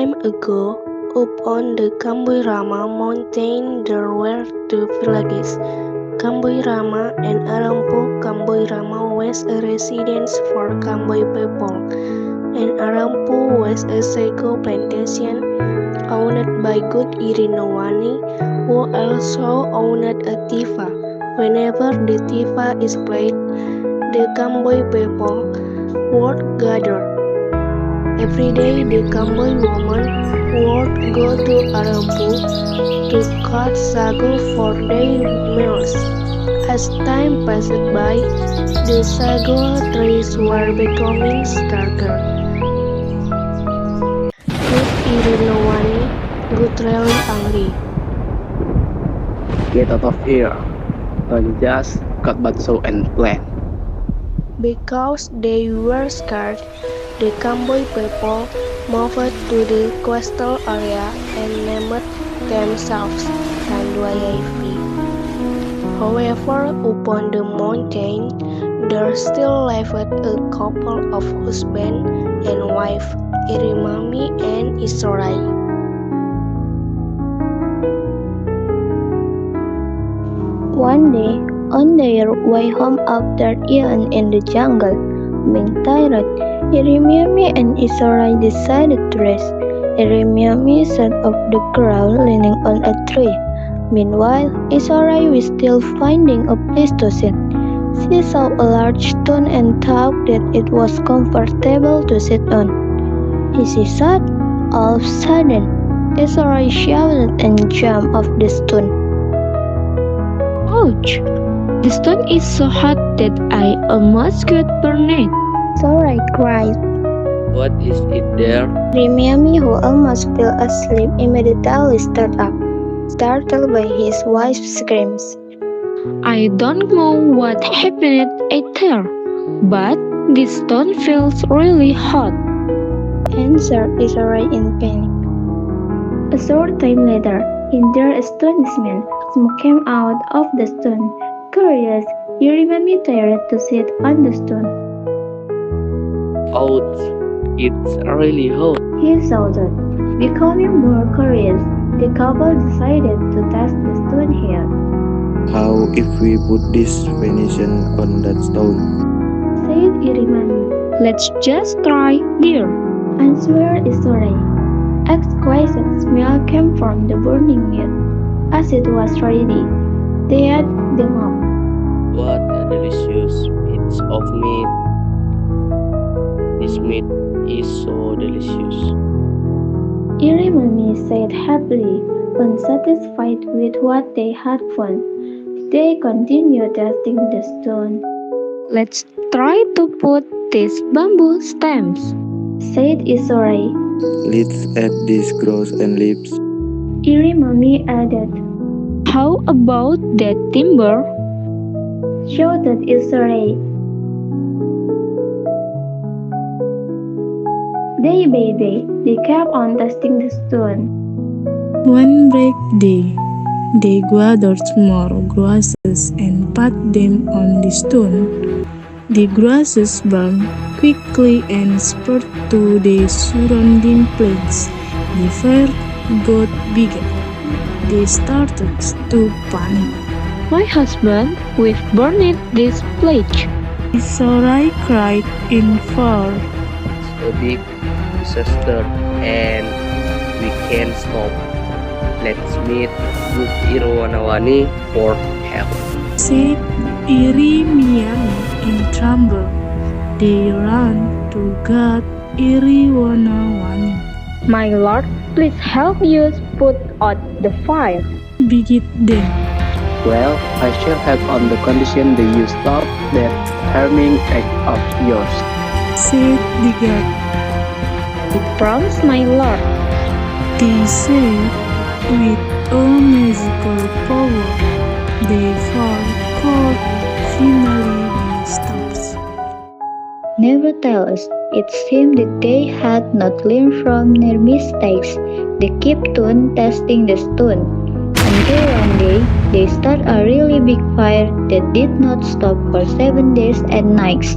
time ago, up on the Kambuirama mountain there were two villages, Kambuirama and Arampu. Kambuirama was a residence for Kambui people, and Arampu was a sago plantation owned by Good Irinowani, who also owned a tifa. Whenever the tifa is played, the Kambui people would gather. Every day the Kambui women would go to Arampu to cut sago for their meals. As time passed by, the sago trees were becoming stronger. Good Irinowani got really angry. Get out of here. Don't just cut bakso and plan. Because they were scared, the Kambui people moved to the coastal area and named themselves Tanduayevi. However, upon the mountain, there still lived a couple of husband and wife, Irimami and Isorai. One day, on their way home after eating in the jungle, being tired, Irimiami and Isorai decided to rest. Irimiami sat off the ground leaning on a tree. Meanwhile, Isorai was still finding a place to sit. She saw a large stone and thought that it was comfortable to sit on. As she sat, all of a sudden, Isorai shouted and jumped off the stone. Ouch! The stone is so hot that I almost got burned. Isorai cried. What is it there? Irimiami, who almost fell asleep, immediately started up, startled by his wife's screams. I don't know what happened out there, but this stone feels really hot. Answered Isorai in panic. A short time later, in their astonishment, smoke came out of the stone. Curious, Irimami tried to sit on the stone. Ouch, it's really hot. He shouted. Becoming more curious, the couple decided to test the stone here. How if we put this Venetian on that stone? Said Irimami. Let's just try, dear. Answered Isorai. Exquisite smell came from the burning meat. As it was ready, they ate them up. What a delicious piece of meat. This meat is so delicious. Irimami said happily, unsatisfied with what they had found. They continued testing the stone. Let's try to put these bamboo stems. Said Isorai. Let's add these grass and leaves. Irimami added. How about that timber? Shouted Isorai. Day by day, they kept on testing the stone. One break day, they gathered more grasses and put them on the stone. The grasses burned quickly and spread to the surrounding plains. The fire got bigger. They started to panic. My husband, we've burned this place. Isorai cried in fear. So big disaster and we can't stop. Let's meet Good Irinowani for help. Said Irimiami in tremble. They ran to God Irinowani. My lord, please help us put out the fire. Begged them. Well, I shall help on the condition that you stop that harming act of yours. Said the God. I promise, my lord. They said, with a magical power, the fire could finally be stopped. Nevertheless, it seemed that they had not learned from their mistakes. They kept on testing the stone, until one day they started a really big fire that did not stop for 7 days and nights.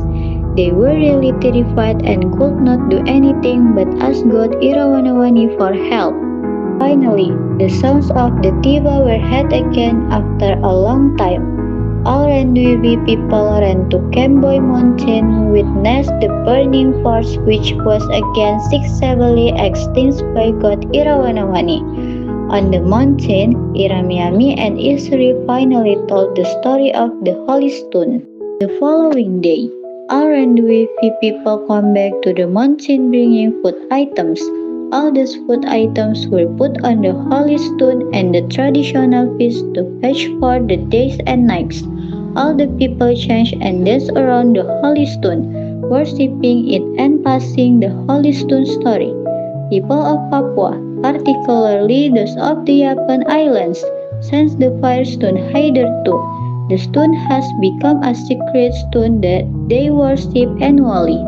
They were really terrified and could not do anything but ask God Irawanawani for help. Finally, the sons of the Tiba were heard again after a long time. All Rendezvous people ran to Camboy Mountain, witnessed the burning forest which was again successfully extinguished by God Irawanawani. On the mountain, Iramiami and Isri finally told the story of the Holy Stone. The following day, all Rendezvous people come back to the mountain bringing food items. All those food items were put on the Holy Stone and the traditional feast to fetch for the days and nights. All the people changed and danced around the Holy Stone, worshipping it and passing the Holy Stone story. People of Papua, particularly those of the Yapen Islands, since the fire stone hitherto, the stone has become a sacred stone that they worship annually.